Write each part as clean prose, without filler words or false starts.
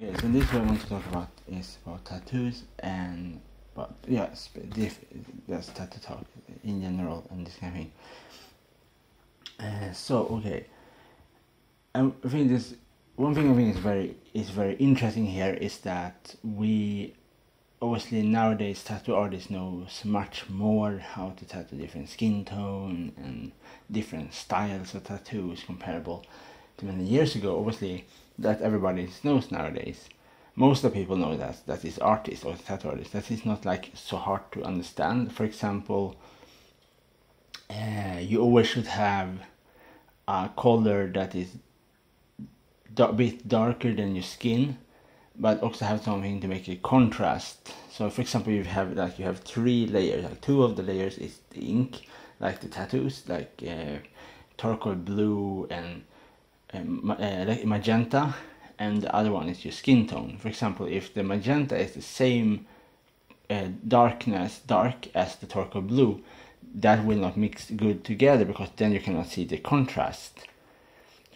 Okay, so this what I want to talk about is about tattoos and yes, that's tattoo talk in general and this kind of thing. Okay, I think this one thing I think is very interesting here is that we obviously nowadays tattoo artists knows much more how to tattoo different skin tone and different styles of tattoos comparable to many years ago. Obviously, that everybody knows nowadays. Most of the people know that is artist or tattoo artist. That is not like so hard to understand. For example, you always should have a color that is a bit darker than your skin, but also have something to make a contrast. So for example, you have 3 layers. Like 2 of the layers is the ink, like the tattoos, like turquoise blue and like magenta, and the other one is your skin tone. For example, if the magenta is the same dark as the turquoise blue, that will not mix good together because then you cannot see the contrast.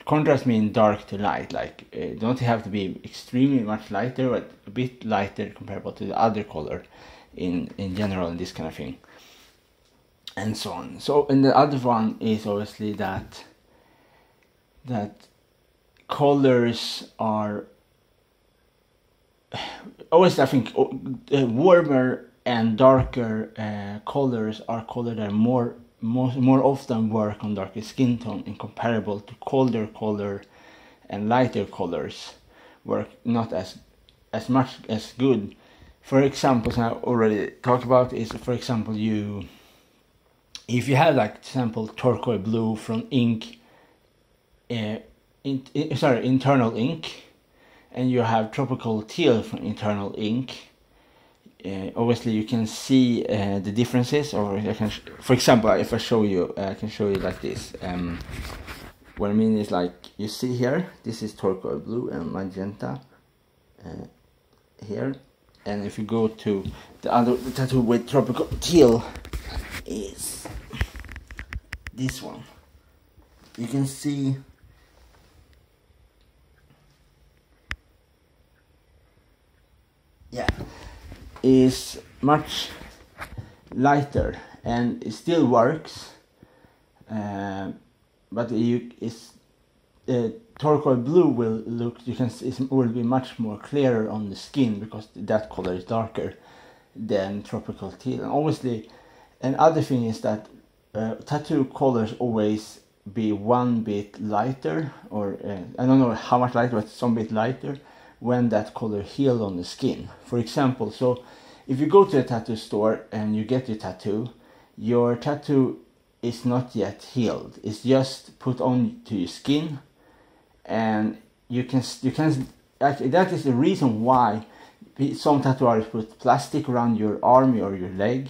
Contrast means dark to light, like don't have to be extremely much lighter, but a bit lighter comparable to the other color in general and this kind of thing, and so on. So, and the other one is obviously that colors are always, I think, warmer and darker colors are colors that more often work on darker skin tone and comparable to colder color and lighter colors work not as much as good. For example, I already talked about is, for example, if you have like sample turquoise blue from ink, internal ink, and you have tropical teal from internal ink, obviously you can see the differences. Or I can, for example, if I show you, I can show you like this. What I mean is, like, you see here, this is turquoise blue and magenta here, and if you go to the other tattoo with tropical teal, is this one. You can see is much lighter, and it still works, but turquoise blue will look, you can see, it will be much more clearer on the skin because that color is darker than tropical teal. And obviously, another thing is that tattoo colors always be one bit lighter, or I don't know how much lighter, but some bit lighter when that color healed on the skin. For example, so if you go to a tattoo store and you get your tattoo is not yet healed. It's just put on to your skin, and you can actually, that is the reason why some tattoo artists put plastic around your arm or your leg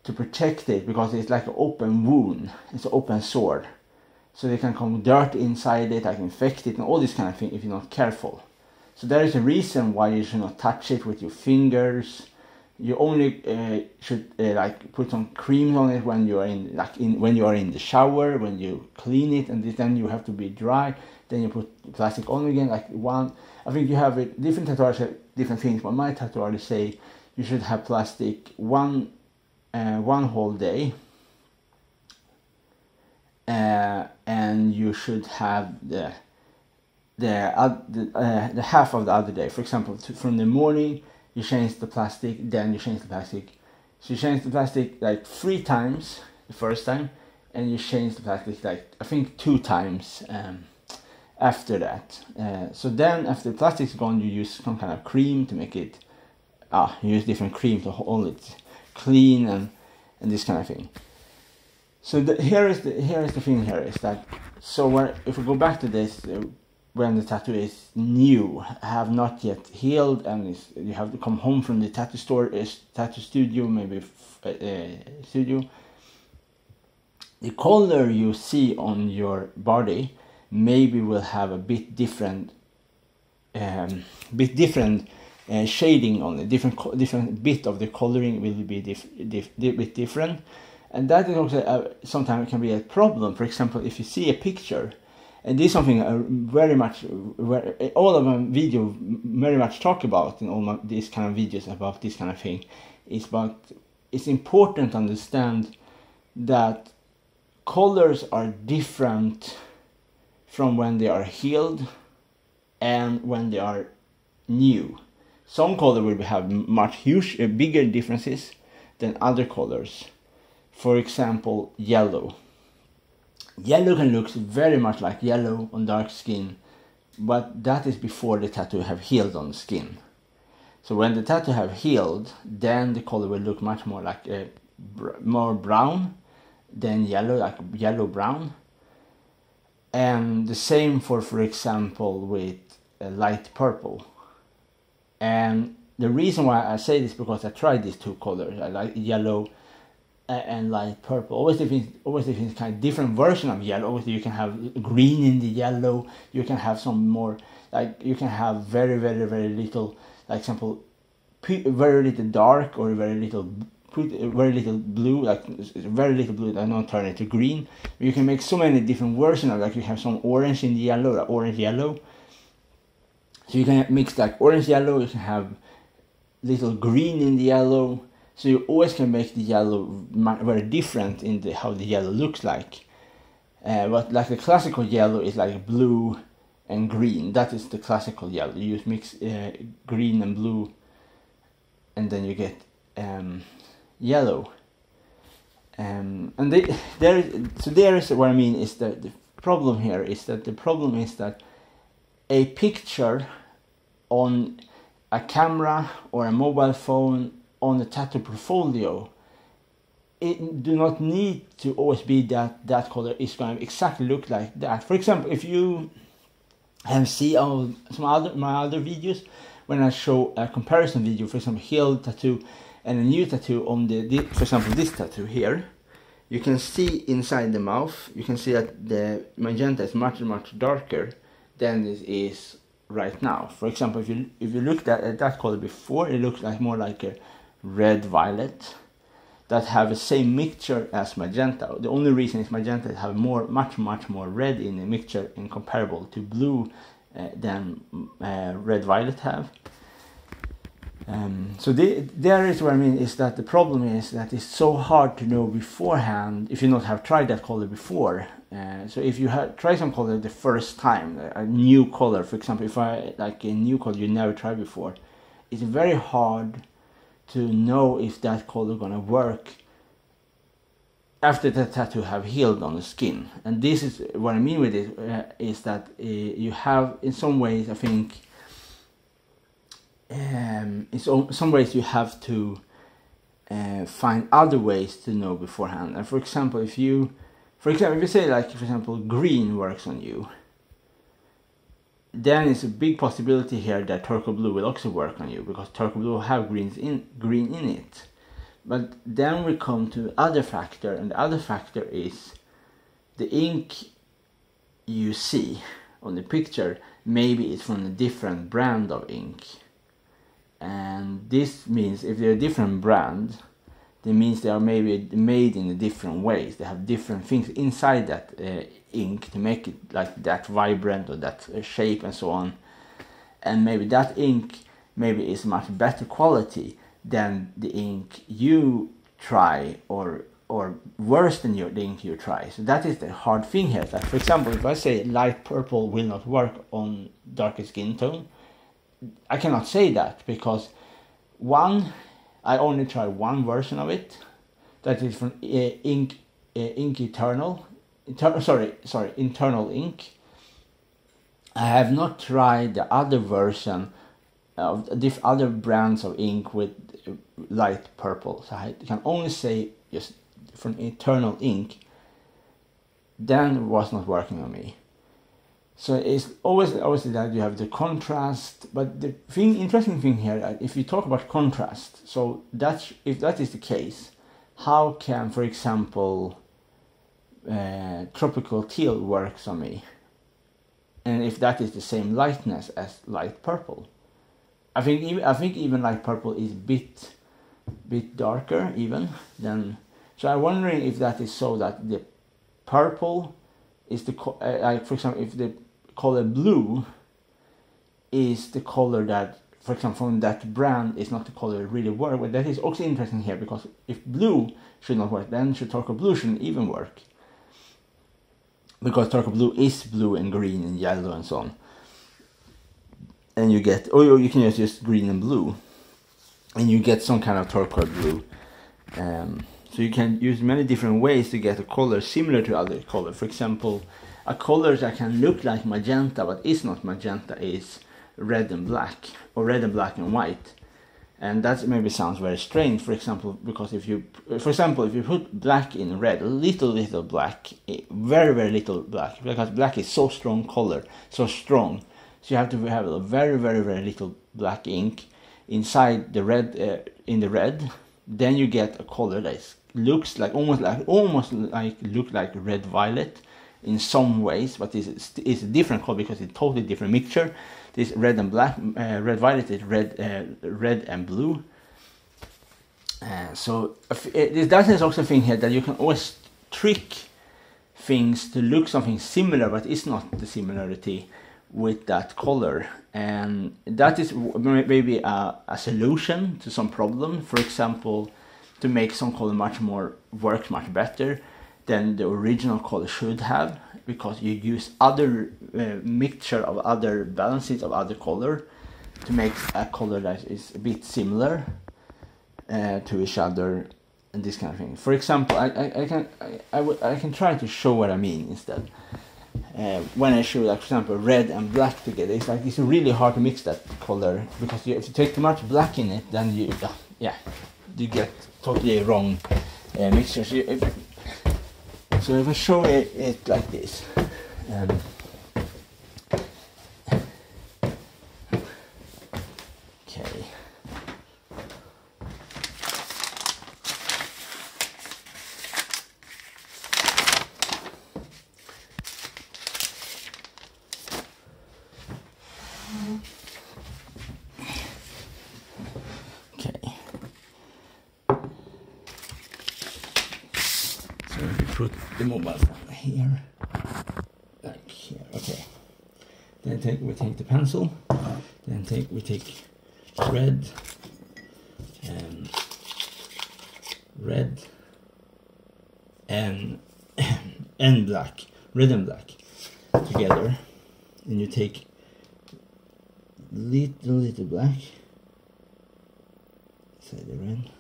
to protect it, because it's like an open wound, it's an open sore, so they can come dirt inside it, like infect it and all this kind of thing if you're not careful. So there is a reason why you should not touch it with your fingers. You only should like put some cream on it when you are when you are in the shower, when you clean it, and then you have to be dry. Then you put plastic on again. Like I think you have it. Different tattoo artists have different things, but my tattoo artists say you should have plastic one whole day, and you should have the half of the other day. For example, from the morning you change the plastic, then you change the plastic. So you change the plastic like 3 times the first time, and you change the plastic like, I think, 2 times after that. So then after the plastic is gone, you use some kind of cream to make it, you use different cream to hold it clean and this kind of thing. So here is the thing here is that, so if we go back to this, when the tattoo is new, have not yet healed, and you have to come home from the tattoo store, tattoo studio, maybe studio, the color you see on your body maybe will have a bit different shading on it. Different bit of the coloring will be bit different, and that is also sometimes can be a problem. For example, if you see a picture And this is something I very much, all of my video very much talk about in all these kind of videos about this kind of thing, is about it's important to understand that colors are different from when they are healed and when they are new. Some color will have bigger differences than other colors. For example, yellow. Yellow can look very much like yellow on dark skin, but that is before the tattoo have healed on the skin. So when the tattoo have healed, then the color will look much more like more brown than yellow, like yellow brown. And the same for example with light purple. And the reason why I say this is because I tried these two colors. I like yellow and light purple. Always if it's kind of different version of yellow. Obviously you can have green in the yellow. You can have some more, like you can have very little, like example, very little dark or very little blue, like very little blue that don't turn it to green. You can make so many different versions of, like you have some orange in the yellow, like orange yellow. So you can mix like orange yellow, you can have little green in the yellow. So you always can make the yellow very different in how the yellow looks like. But like the classical yellow is like blue and green. That is the classical yellow. You just mix green and blue, and then you get yellow. And there is what I mean is that the problem here is that a picture on a camera or a mobile phone on the tattoo portfolio, it do not need to always be that color is going to exactly look like that. For example, if you have seen my other videos, when I show a comparison video, for example, healed tattoo and a new tattoo on for example, this tattoo here, you can see inside the mouth, you can see that the magenta is much darker than it is right now. For example, if you looked at that color before, it looks like more like a red violet that have the same mixture as magenta. The only reason is magenta have much more red in the mixture in comparable to blue than red violet have. So there is what I mean is that the problem is that it's so hard to know beforehand if you not have tried that color before. So if you try some color the first time, a new color, for example, if I like a new color you never tried before, it's very hard to know if that color gonna work after the tattoo have healed on the skin. And this is what I mean with it, is that you have in some ways, I think, in some ways you have to find other ways to know beforehand. And for example, if you say like, for example, green works on you, then it's a big possibility here that turquoise blue will also work on you, because turquoise blue will have green in it. But then we come to other factor, and the other factor is the ink you see on the picture. Maybe it's from a different brand of ink, and this means if they're a different brand, that means they are maybe made in a different ways. They have different things inside that ink to make it like that vibrant or that shape and so on. And maybe that ink is much better quality than the ink you try, or worse than the ink you try. So that is the hard thing here. Like for example, if I say light purple will not work on darker skin tone, I cannot say that because I only tried one version of it, that is from Internal Ink. I have not tried the other version of other brands of ink with light purple, so I can only say just from Eternal Ink. Then was not working on me. So it's always that you have the contrast, but the interesting thing here, if you talk about contrast, so if that is the case, how can, for example, tropical teal works on me, and if that is the same lightness as light purple? I think even light purple is bit darker even than. So I'm wondering if that is so that the purple is the like for example, if the color blue is the color that, for example, from that brand is not the color it really work. But that is also interesting here, because if blue should not work, then charcoal blue shouldn't even work, because charcoal blue is blue and green and yellow and so on. And you get, or you can use just green and blue, and you get some kind of turquoise blue. So you can use many different ways to get a color similar to other color. For example, a color that can look like magenta but is not magenta is red and black, or red and black and white. And that maybe sounds very strange, for example, because if you put black in red, little black, very little black, because black is so strong color, so strong, so you have to have a very little black ink inside the red, in the red. Then you get a color that looks like almost like red violet in some ways, but it's a different color because it's a totally different mixture. This red and black, red violet is red and blue. So that is also a thing here, that you can always trick things to look something similar, but it's not the similarity with that color. And that is maybe a solution to some problem. For example, to make some color work much better than the original color should have, because you use other mixture of other balances of other color to make a color that is a bit similar to each other, and this kind of thing. For example, I can try to show what I mean instead. When I show, like, for example, red and black together, it's really hard to mix that color, because if you take too much black in it, then you get totally wrong mixture. So if I show it like this, okay. Put the mobile phone here, like here. Okay. Then we take the pencil. Then we take red and black, red and black together. And you take little black inside the red.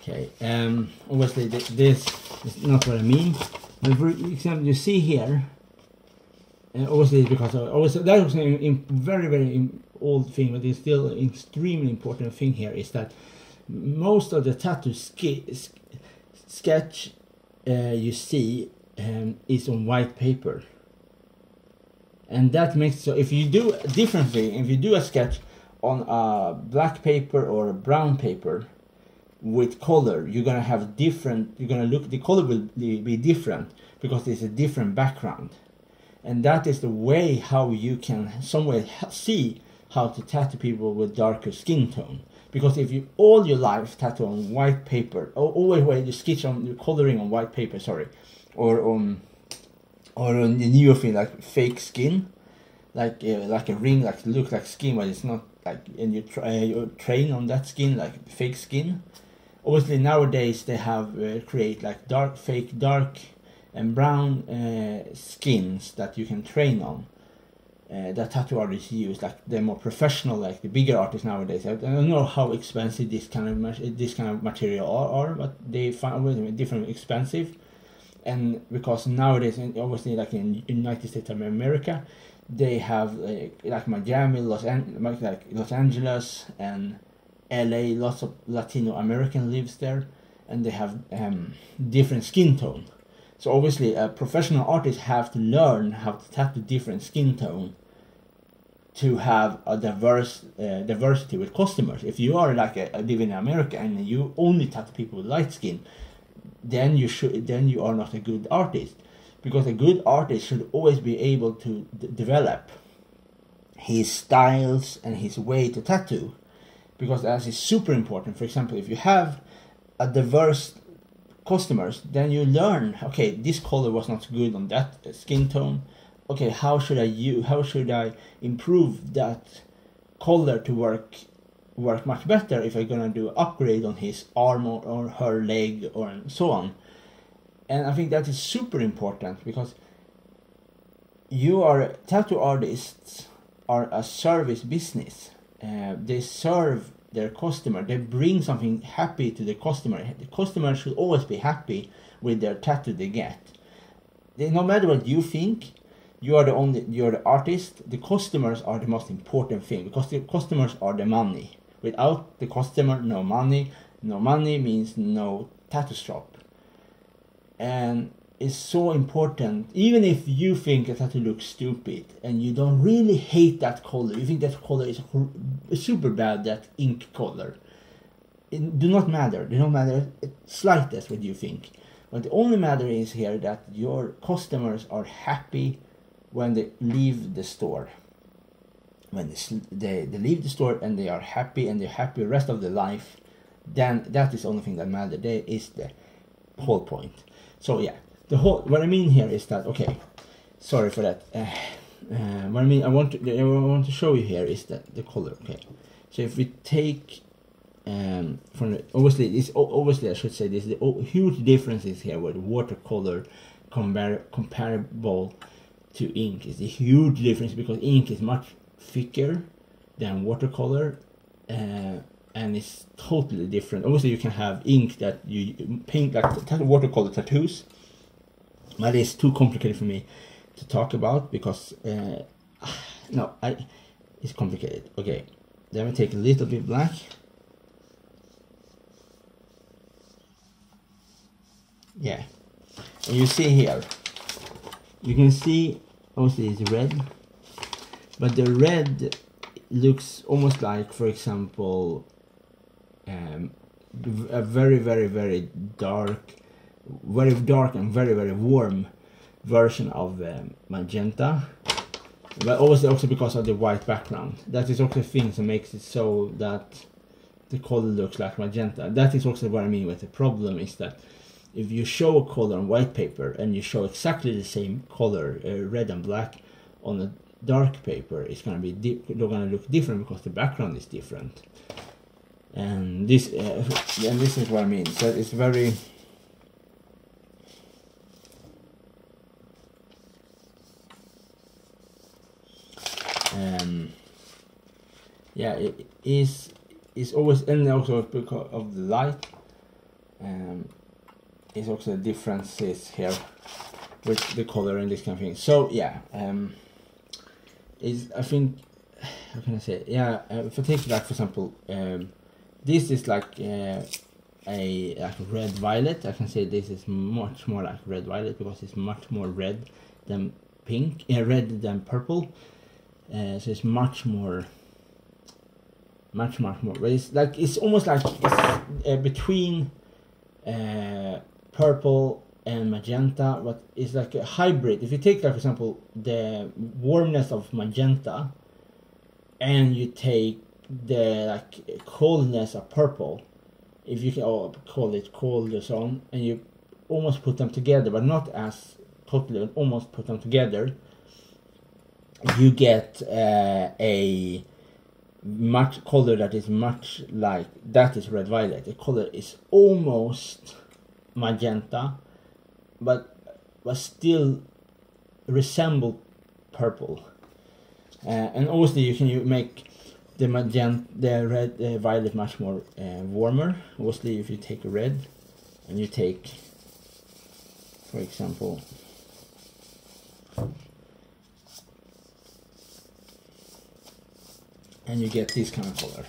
Okay, obviously this is not what I mean. But for example, you see here, obviously because that was a very old thing, but it's still an extremely important thing here, is that most of the tattoo sketch you see is on white paper. And that makes, so if you do a different thing, if you do a sketch on a black paper or a brown paper with color, you're gonna have different, the color will be different, because there's a different background. And that is the way how you can somewhere see how to tattoo people with darker skin tone. Because if you all your life tattoo on white paper, or always where you sketch on, you're coloring on white paper, sorry, or on the newer thing like fake skin, like a ring, like look like skin, but it's not, like, and you train on that skin like fake skin. Obviously nowadays they have create like fake dark and brown skins that you can train on. That tattoo artists use, like they're more professional, like the bigger artists nowadays. I don't know how expensive this kind of material are, but they find it different expensive. And because nowadays, obviously, like in United States of America, they have like Miami, Los Angeles, and LA. Lots of Latino American lives there, and they have different skin tone. So obviously, professional artists have to learn how to tattoo different skin tone to have a diversity with customers. If you are like living in America and you only tattoo people with light skin, then you are not a good artist, because a good artist should always be able to develop his styles and his way to tattoo, because that is super important. For example, if you have a diverse customers, then you learn, okay, this color was not good on that skin tone. Okay, how should I improve that color to work much better if I'm gonna do an upgrade on his arm or her leg or so on. And I think that is super important, because tattoo artists are a service business. They serve their customer. They bring something happy to the customer. The customer should always be happy with their tattoo they get. No matter what you think, you're the artist. The customers are the most important thing, because the customers are the money. Without the customer, no money. No money means no tattoo shop. And it's so important, even if you think a tattoo looks stupid and you don't really hate that color, you think that color is super bad, that ink color, it do not matter slightest what you think. But the only matter is here that your customers are happy when they leave the store. When they leave the store and they are happy, and they're happy the rest of their life, then that is the only thing that matters. That is the whole point. So yeah, what I mean here is that, okay, sorry for that. What I want to show you here is that the color. Okay, so if we take from the, obviously I should say this, the huge differences here with watercolor comparable to ink is a huge difference, because ink is much thicker than watercolor, and it's totally different. Obviously you can have ink that you paint like watercolor tattoos, but it's too complicated for me to talk about, because it's complicated. Okay, then we take a little bit black. Yeah, and you see here, you can see obviously it's red, but the red looks almost like, for example, a very dark and very warm version of magenta, but obviously also because of the white background. That is also things that makes it so that the color looks like magenta. That is also what I mean with the problem, is that if you show a color on white paper and you show exactly the same color, red and black, on a dark paper, it's gonna look different, because the background is different. And this is what I mean. So it's very yeah, it is always, and also because of the light, is also the differences here with the color and this kind of thing. So yeah, I think, how can I say it? Yeah, if I take like for example, this is like red violet. I can say this is much more like red violet, because it's much more red than pink, red than purple. So it's much more. But it's almost like it's between purple and magenta, but it's like a hybrid. If you take, like for example, the warmness of magenta, and you take the like coldness of purple, if you can call it cold or so on, and you almost put them together, but not as totally, but almost put them together, you get a much color that is much like, that is red violet. The color is almost magenta, but still resemble purple. And obviously you can make the red violet much more warmer. Obviously, if you take a red and you take, for example, and you get this kind of color.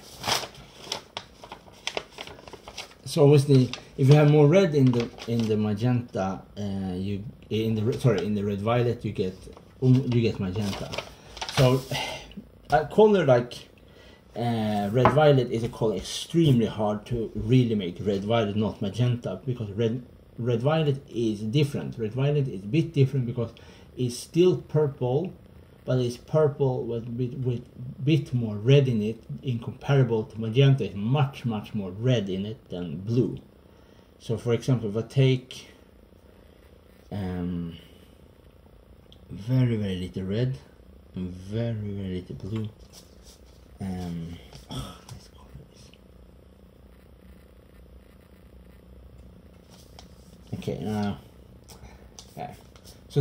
So obviously, if you have more red in the magenta, in the red violet, you get magenta. So a color like red violet is a color extremely hard to really make red violet, not magenta, because red violet is different. Red violet is a bit different because it's still purple, but it's purple with bit more red in it, in comparable to magenta. It's much more red in it than blue. So for example, if I take very little red and very little blue, let's call this. Okay, now yeah. So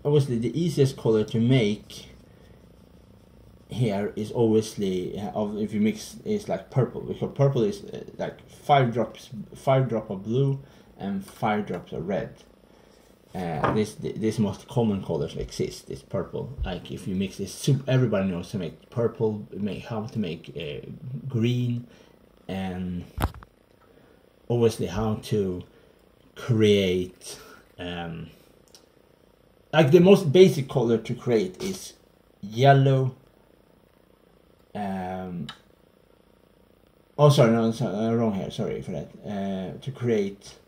obviously the easiest color to make here is obviously if you mix is like purple, because purple is like 5 drops of blue and 5 drops of red. This most common colors exist is purple. Like if you mix this, everybody knows to make purple, how to make green, and obviously how to create like the most basic color to create is yellow. Oh, sorry, no, wrong here. Sorry for that. To create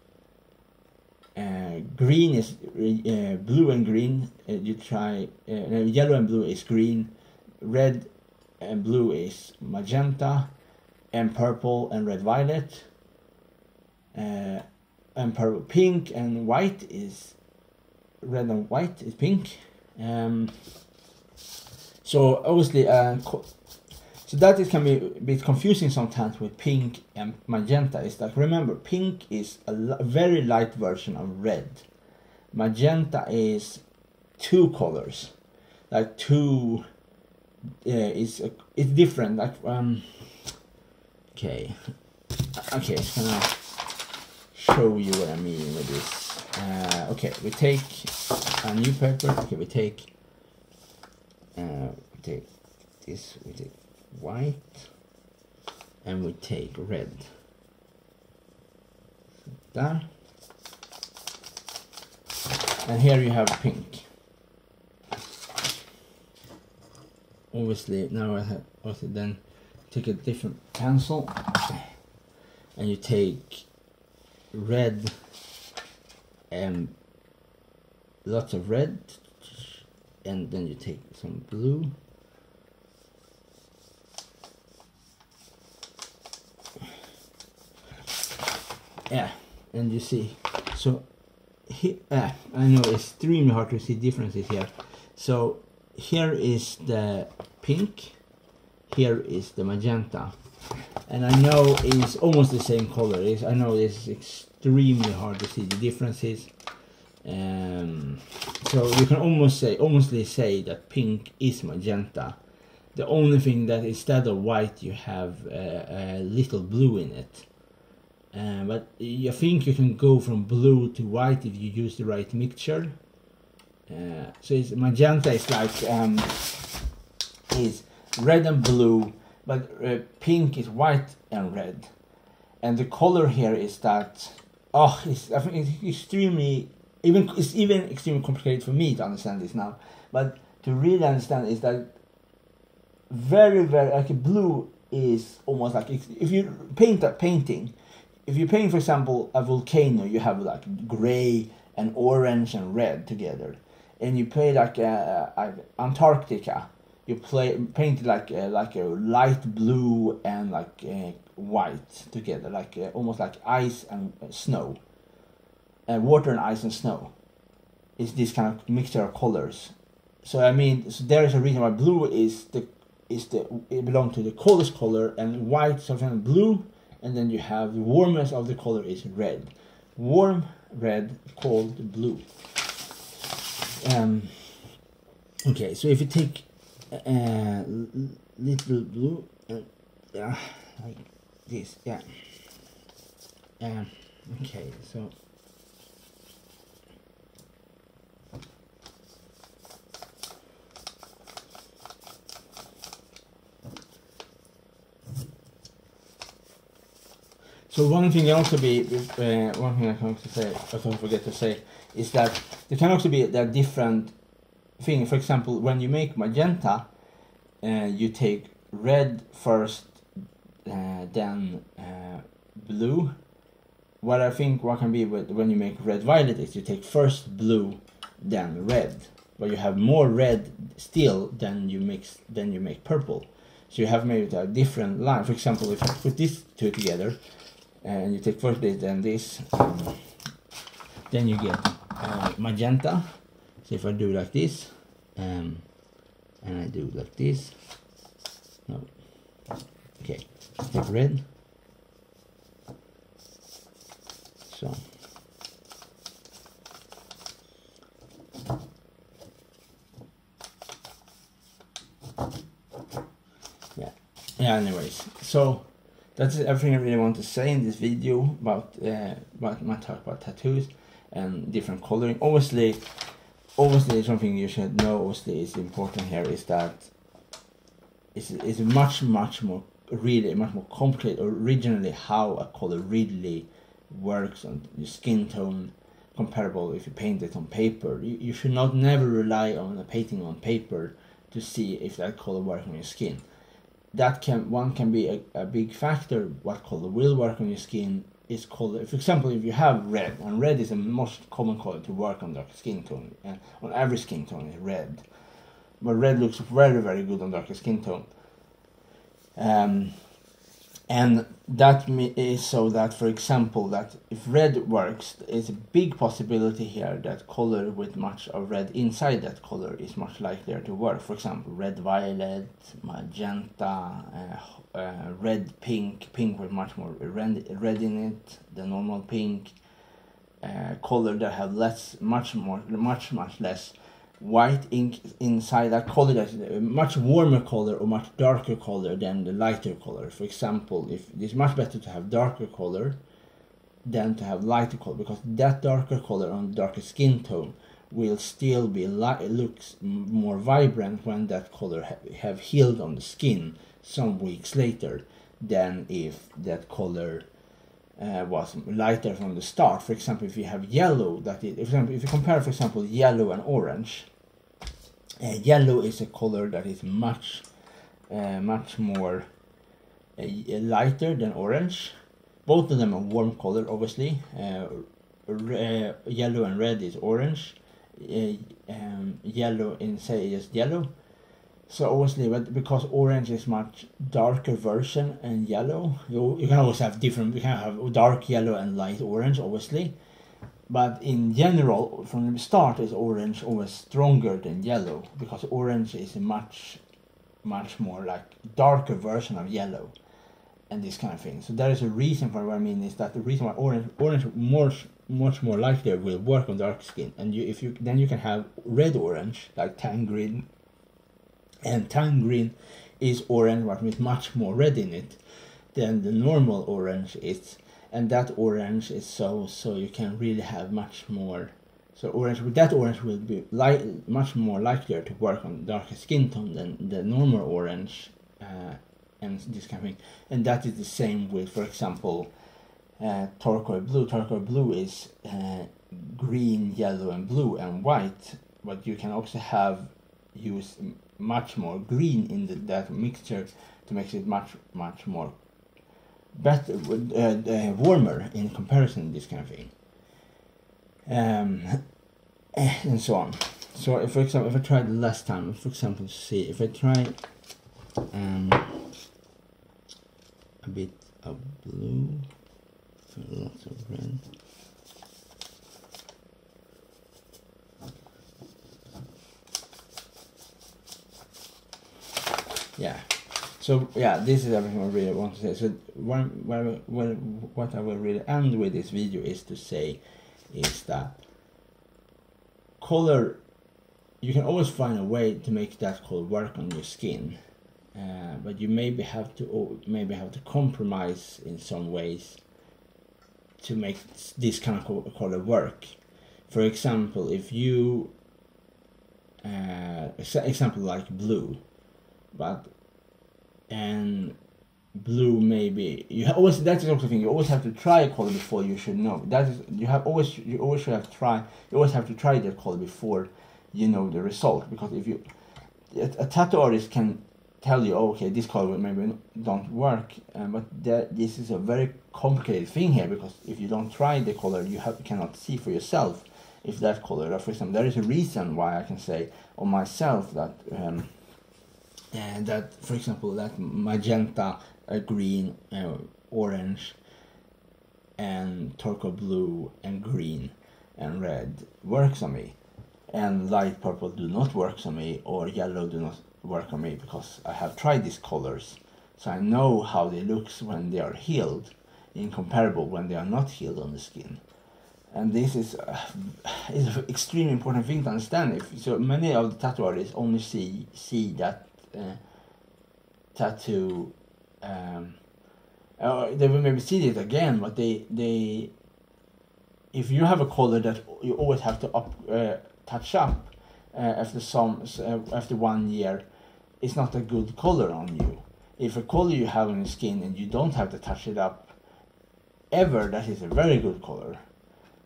green is blue and green. You try yellow and blue is green. Red and blue is magenta, and purple and red violet. And purple, pink and white is red and white is pink. So obviously, so that can be a bit confusing sometimes with pink and magenta. It's like, remember, pink is a very light version of red. Magenta is 2 colors, like 2. It's different. Like okay, so now show you what I mean with this. Okay, we take a new paper. Okay, we take this. We take white, and we take red. So there. And here you have pink. Obviously, now I have also then take a different pencil, and you take red and lots of red, and then you take some blue, yeah, and you see, so here, I know it's extremely hard to see differences here. So here is the pink, here is the magenta, and I know it's almost the same color. I know it's extremely hard to see the differences. So you can almost say that pink is magenta. The only thing that instead of white you have a little blue in it. But I think you can go from blue to white if you use the right mixture. So magenta is like is red and blue, but pink is white and red. And the color here is that I think it's extremely extremely complicated for me to understand this now. But to really understand is that very like blue is almost like if you paint a painting. If you paint, for example, a volcano, you have like gray and orange and red together, and you play like Antarctica. You paint like a light blue and like white together, like almost like ice and snow, water and ice and snow. It's this kind of mixture of colors. So I mean, so there is a reason why blue it belongs to the coldest color, and white something blue. And then you have the warmest of the color is red. Warm red, cold blue. Okay, so if you take little blue, like this, yeah. Okay, so. So one thing I can also say, I don't forget to say, is that there can also be a different thing. For example, when you make magenta, you take red first, then blue. What can be when you make red violet is you take first blue, then red. but you have more red still than you make purple. So you have maybe a different line. For example, if I put these two together, and you take first this and this, then you get magenta. So if I do like this, and I do like this, no, okay, take red. So yeah, anyways, so that's everything I really want to say in this video about my talk about tattoos and different coloring. Obviously something you should know, obviously is important here, is that it's much more complicated originally how a color really works on your skin tone, comparable if you paint it on paper. You should never rely on a painting on paper to see if that color works on your skin. That can be a big factor. What color will work on your skin is color. For example, if you have red, and red is the most common color to work on darker skin tone, and on every skin tone is red. But red looks very good on darker skin tone. And that is so that, for example, that if red works, there's a big possibility here that color with much of red inside that color is much likelier to work. For example, red violet, magenta, red pink with much more red in it, the normal pink, color that have much less white ink inside that color, that's a much warmer color or much darker color than the lighter color. For example, if it's much better to have darker color than to have lighter color, because that darker color on darker skin tone will still be looks more vibrant when that color have healed on the skin some weeks later than if that color was lighter from the start. For example, if you have yellow, if you compare, for example, yellow and orange, yellow is a color that is much more lighter than orange. Both of them are warm color, obviously. Yellow and red is orange. Yellow in say is yellow. So obviously, but because orange is much darker version and yellow, you can always have different. You can have dark yellow and light orange, obviously. But in general, from the start, is orange always stronger than yellow, because orange is a much more like darker version of yellow, and this kind of thing. So there is a reason for what I mean is that the reason why orange much more likely will work on dark skin, and then you can have red orange like tangerine. And tangerine is orange but with much more red in it than the normal orange is, and that orange is so you can really have much more. So orange will be much more likelier to work on darker skin tone than the normal orange, and this kind of thing. And that is the same with, for example, turquoise blue. Turquoise blue is green, yellow, and blue and white, but you can also use much more green in that mixture to make it much more better, warmer in comparison, this kind of thing, and so on. So if, for example, if I try the last time, for example, see if I try a bit of blue, lots of red. Yeah, so yeah, this is everything I really want to say. So what I will really end with this video is to say is that color, you can always find a way to make that color work on your skin, but you maybe have to compromise in some ways to make this kind of color work. For example, if you example like blue. And blue, maybe that's the also thing. You always have to try a color before you should know. That is, you always have to try that color before you know the result. Because if a tattoo artist can tell you, oh, okay, this color maybe don't work, but this is a very complicated thing here, because if you don't try the color, you cannot see for yourself if that color, for example, there is a reason why I can say on myself that that, for example, that magenta, green, orange, and turquoise blue, and green, and red works on me, and light purple do not work on me, or yellow do not work on me, because I have tried these colors, so I know how they look when they are healed, incomparable when they are not healed on the skin. And this is an extremely important thing to understand. So many of the tattoo artists only see that tattoo. They will maybe see it again, but they if you have a color that you always have to touch up after 1 year, it's not a good color on you. If a color you have on your skin and you don't have to touch it up ever, that is a very good color.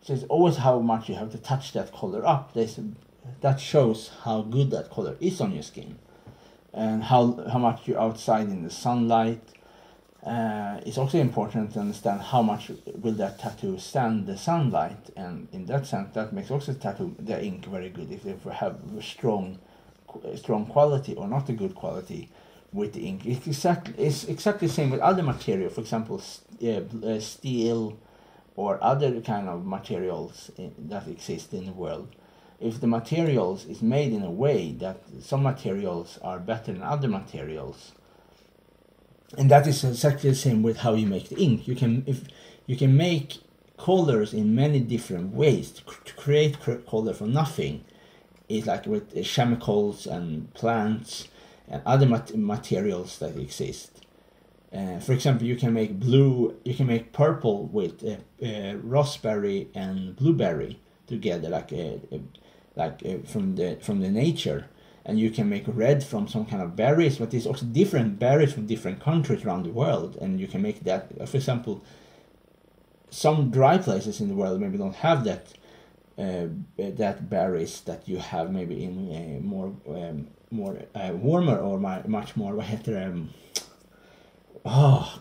So it's always how much you have to touch that color up. That shows how good that color is on your skin, and how much you're outside in the sunlight. It's also important to understand how much will that tattoo stand the sunlight, and in that sense that makes also the ink very good. If they have a strong quality or not a good quality with the ink. It's exactly the same with other material, for example steel or other kind of materials that exist in the world. If the materials is made in a way that some materials are better than other materials, and that is exactly the same with how you make the ink. You can make colors in many different ways. To create color from nothing is like with chemicals and plants and other materials that exist. For example, you can make purple with raspberry and blueberry together, from the nature. And you can make red from some kind of berries, but there's also different berries from different countries around the world, and you can make that. For example, some dry places in the world maybe don't have that berries that you have maybe in more warmer or much more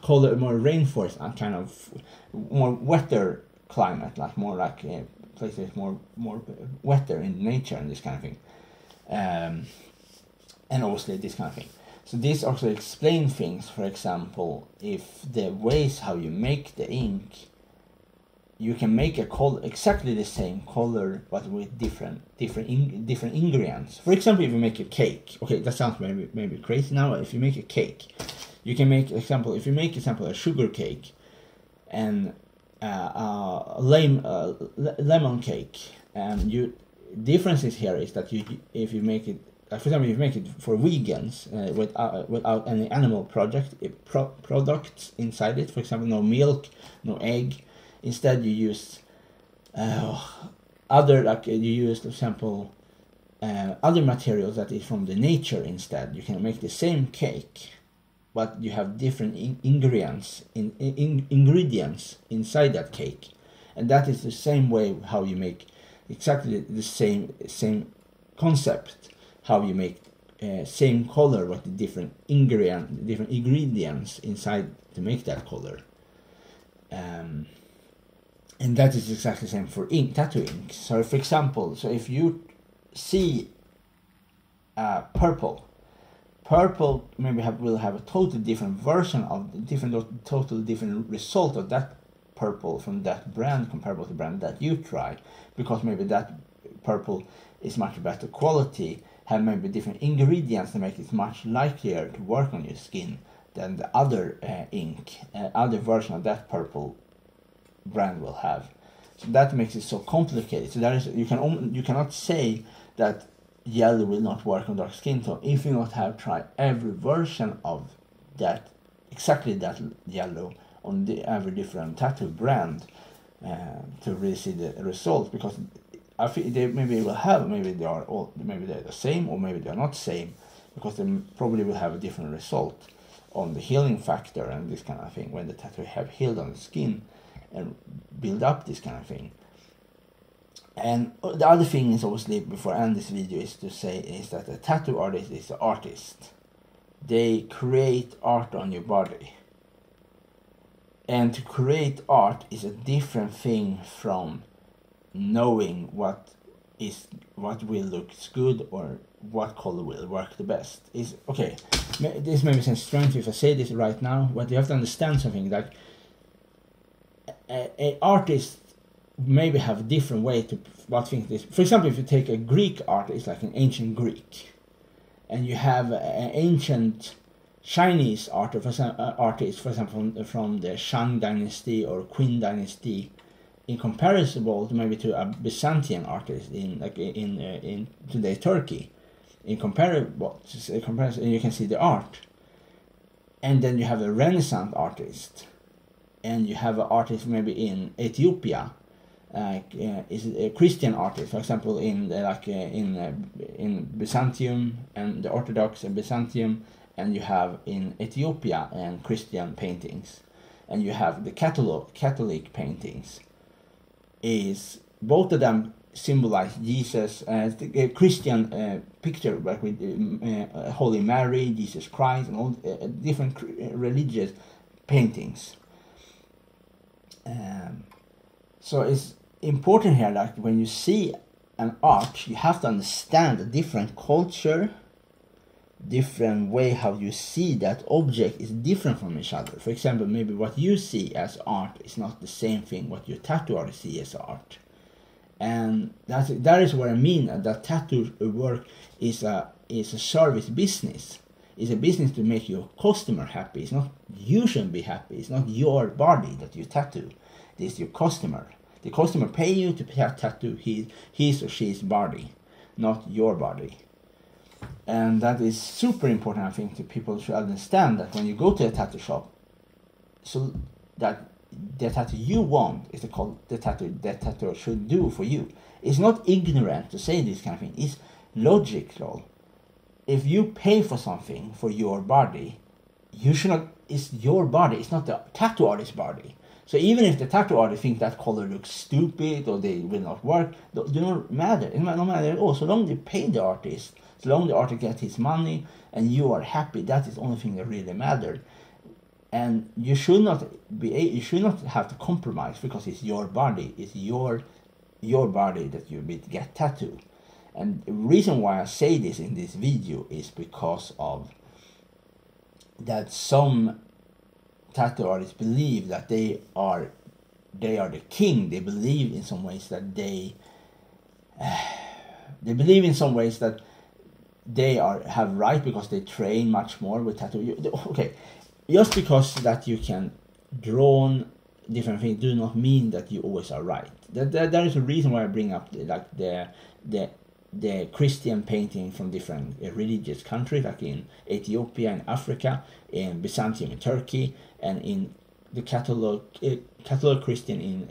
colder, more rainforest, kind of more wetter climate, like more like places more wetter in nature and this kind of thing. And obviously this kind of thing. So this also explains things. For example, if the ways how you make the ink, you can make a color, exactly the same color, but with different ingredients. For example, if you make a cake, okay, that sounds maybe crazy now. If you make a cake, you can make a sugar cake and lemon cake, and differences here is that if you make it, for example, if you make it for vegans without any animal products inside it, for example, no milk, no egg, instead you use other materials that is from the nature instead. You can make the same cake, but you have different ingredients inside that cake, and that is the same way how you make exactly the same concept, how you make same color with the different ingredients inside to make that color. And that is exactly the same for tattoo ink. So for example, if you see purple maybe will have a totally different version of totally different result of that purple from that brand comparable to the brand that you try, because maybe that purple is much better quality, have maybe different ingredients to make it much likelier to work on your skin than the other ink, other version of that purple brand will have. So that makes it so complicated. So you cannot say that yellow will not work on dark skin tone if you not have tried every version of that, exactly that yellow on every different tattoo brand to really see the result. Because I think they maybe they're the same, or maybe they're not same, because they probably will have a different result on the healing factor and this kind of thing when the tattoo have healed on the skin and build up this kind of thing. And the other thing is, obviously, before I end this video, is that a tattoo artist is an artist. They create art on your body. And to create art is a different thing from knowing what will look good or what color will work the best. Is okay. This may sound strange if I say this right now, but you have to understand something, like a artist maybe have a different way to what think this. For example, if you take a Greek artist, like an ancient Greek, and you have an ancient Chinese artist, for example, from the Shang dynasty or Qin dynasty, incomparable to maybe to a Byzantine artist in today Turkey, comparison, you can see the art. And then you have a Renaissance artist, and you have an artist maybe in Ethiopia, is a Christian artist, for example, in Byzantium and the Orthodox and Byzantium, and you have in Ethiopia and Christian paintings, and you have the Catholic paintings. Is both of them symbolize Jesus, the Christian picture like with Holy Mary, Jesus Christ, and all different religious paintings. So it's important here that when you see an art, you have to understand a different culture, different way how you see that object is different from each other. For example, maybe what you see as art is not the same thing what your tattoo artist see as art. And that is what I mean, that tattoo work is a service business. It's a business to make your customer happy. It's not you should be happy. It's not your body that you tattoo. It's your customer. The customer pay you to tattoo his or she's body, not your body. And that is super important, I think, to people should understand that when you go to a tattoo shop, so that the tattoo you want is the tattoo that tattoo should do for you. It's not ignorant to say this kind of thing. It's logical. If you pay for something for your body, you should not. It's your body. It's not the tattoo artist's body. So even if the tattoo artist thinks that color looks stupid or they will not work, it do not matter. It doesn't matter at all. So long they pay the artist, so long the artist gets his money and you are happy, that is the only thing that really matters. And you should not have to compromise because it's your body. It's your body that you get tattooed. And the reason why I say this in this video is because of that some tattoo artists believe that they are the king. They believe in some ways that they believe in some ways that they have right because they train much more with tattoo. Okay, just because that you can draw different things do not mean that you always are right. That is a reason why I bring up the Christian painting from different religious countries, like in Ethiopia and Africa, in Byzantium in Turkey, and in the Catholic Christian in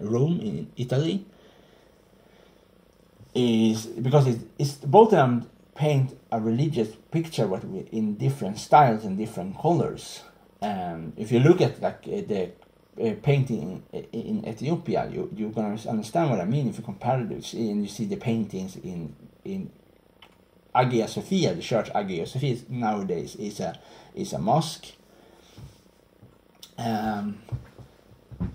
Rome, in Italy. Is because it's both of them paint a religious picture but in different styles and different colors. If you look at like the painting in Ethiopia, you're gonna understand what I mean if you compare it and you see the paintings in Hagia Sophia, the church Hagia Sophia nowadays is a mosque.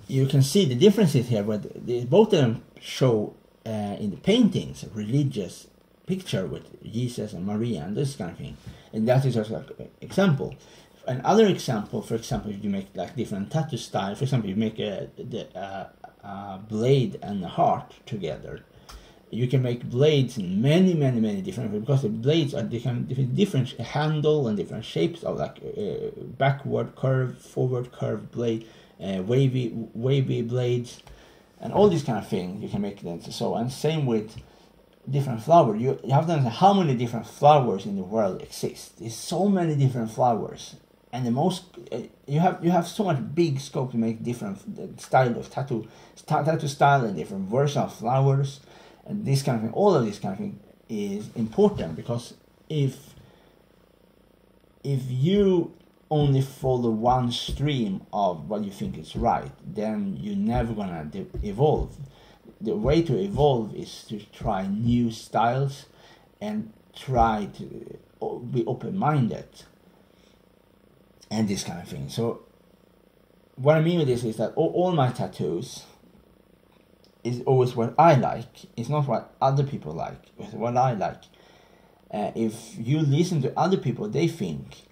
You can see the differences here, but both of them show in the paintings a religious picture with Jesus and Maria and this kind of thing, and that is just like an example. Another example, for example, if you make like different tattoo style, for example, you make a blade and a heart together. You can make blades in many different ways because the blades are different handle and different shapes of like backward curve, forward curve blade, wavy blades, and all these kind of things you can make them. So and same with different flowers. You have to understand how many different flowers in the world exist. There's so many different flowers. And the most you have so much big scope to make different style of tattoo style and different version of flowers and this kind of thing. All of this kind of thing is important because if you only follow one stream of what you think is right, then you're never gonna evolve. The way to evolve is to try new styles and try to be open-minded. And this kind of thing. So what I mean with this is that all my tattoos, is always what I like. It's not what other people like. It's what I like. If you listen to other people, they think.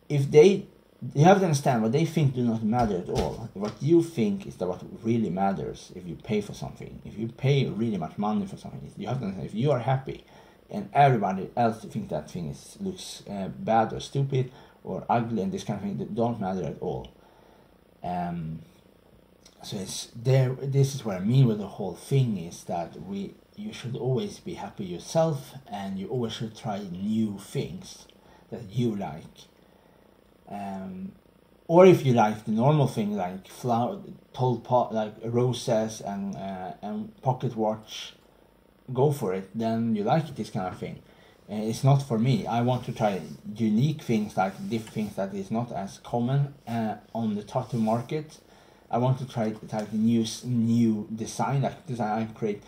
You have to understand what they think do not matter at all. What you think is what really matters. If you pay for something, if you pay really much money for something, you have to understand if you are happy, and everybody else thinks that thing looks bad or stupid or ugly and this kind of thing, that don't matter at all. So it's there. This is what I mean with the whole thing, is that you should always be happy yourself, and you always should try new things that you like. Or if you like the normal thing like like roses and pocket watch, go for it. Then you like this kind of thing. It's not for me. I want to try unique things, like different things that is not as common on the tattoo market. I want to try like new design, like design I create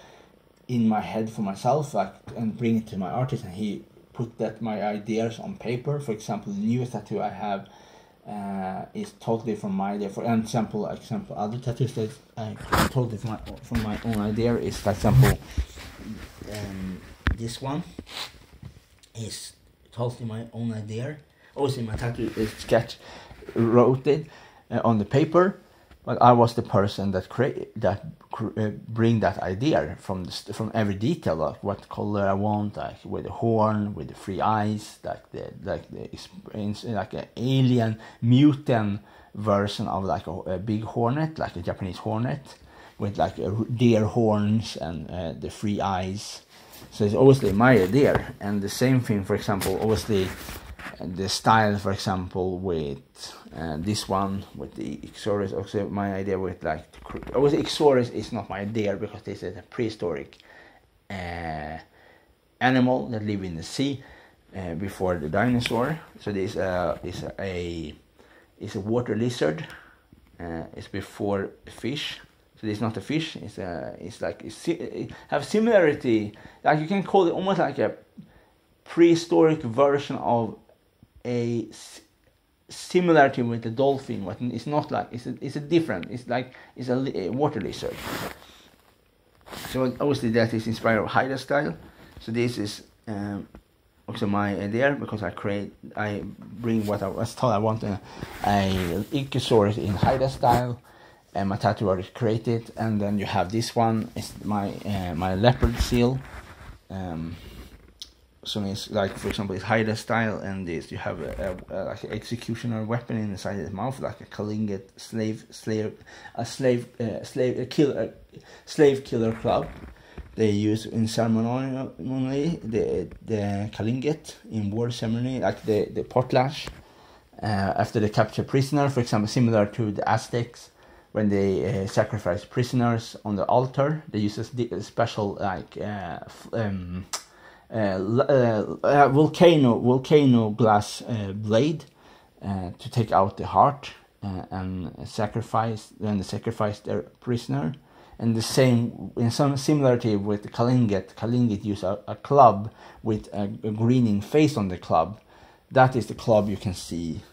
in my head for myself, like, and bring it to my artist, and he put my ideas on paper. For example, the newest tattoo I have is totally from my idea. For example, other tattoos that I totally from my own idea is, for example, this one is totally my own idea. Also, my tattoo sketch wrote it on the paper, but I was the person that bring that idea from every detail, like what color I want, like with the horn, with the three eyes, like an alien mutant version of like a big hornet, like a Japanese hornet, with like deer horns and the three eyes. So it's obviously my idea, and the same thing, for example, obviously the style, for example, with this one with the Ixoris, also my idea with like obviously Ixoris is not my idea because this is a prehistoric animal that live in the sea before the dinosaur. So this is a water lizard. It's before fish. So it's not a fish. It have similarity. Like you can call it almost like a prehistoric version of a similarity with the dolphin, but it's not like it's a different. It's a water lizard. So obviously that is inspired of Haida style. So this is also my idea, because I bring what I was told I want a Ichthyosaurus in Haida style, and my tattoo artist created. And then you have this one, is my leopard seal. So it's like, for example, it's Haida style, and this you have like an executioner weapon inside his mouth, like a Kalinget slave killer club. They use in ceremony the Kalinget in war ceremony, like the potlatch after they capture prisoner. For example, similar to the Aztecs, when they sacrifice prisoners on the altar, they use a special like volcano glass blade to take out the heart and sacrifice their prisoner. And the same, in some similarity with the Kalinget use a club with a greening face on the club. That is the club you can see.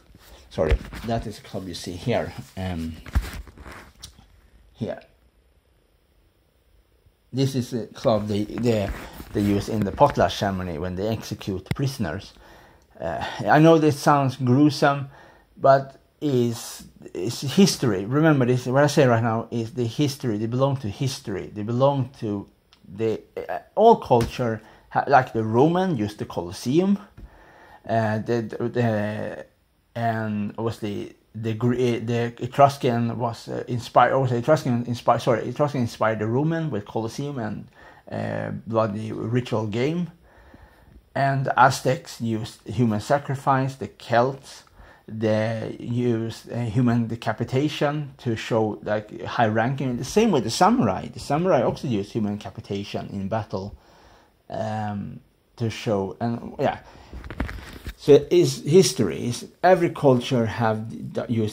Sorry, that is the club you see here. Here. This is a club they use in the potlatch ceremony when they execute prisoners. I know this sounds gruesome, but it's history. Remember, this what I say right now is the history. They belong to history. They belong to all culture. Like the Roman used the Colosseum, and obviously the Etruscan was inspired. Also, Etruscan inspired the Roman with Colosseum and bloody ritual game. And the Aztecs used human sacrifice. The Celts, they used human decapitation to show like high ranking. The same with the samurai. The samurai also used human decapitation in battle to show. And yeah. So it's history. Every culture have used